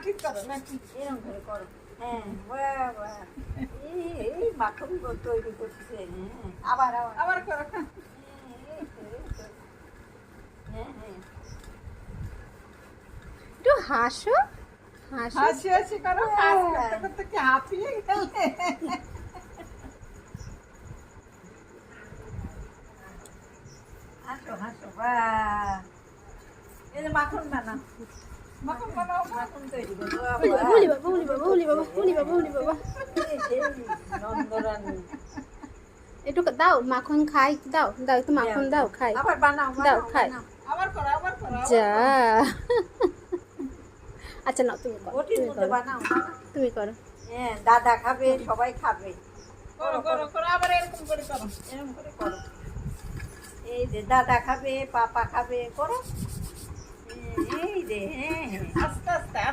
ঠিক করো লাঠি এরকম করে করো। হ্যাঁ, বাহ, বাহ। এই মাখন তৈরি করছে। হ্যাঁ, আবার আবার আবার করো এই তো, এই তো। হ্যাঁ, হ্যাঁ। একটু হাসো হাসো। হাসি হাসি করো কাজ করতে করতে কি হাঁপিয়ে গেলে হাসো হাসো, বাহ। এই যে মাখন বানাও, মাখন বানাও মাখন তৈরি করো। বাহ, উলি বাহ। বাবা উলি বাবা উলি বাবা উলি বাবা উলি বাবা। এই সেই নন্দরানী। একটু দাও মাখন খাই, দাও দাও একটু মাখন দাও খাই। আবার বানাও, দাও, বানাও, খাই। বানাও। আবার করো আবার করো যা আচ্ছা না তুমি করো, ওটির তুমি মধ্যে করো, বানাও, বানাও। তুমি করো। হ্যাঁ, দাদা খাবে, সবাই খাবে। করো করো করো আবার এরকম করে করো এরকম করে করো। এই যে দাদা খাবে, পাপা খাবে, করো। এই যে, হ্যাঁ, হ্যাঁ। আস্তে আস্তে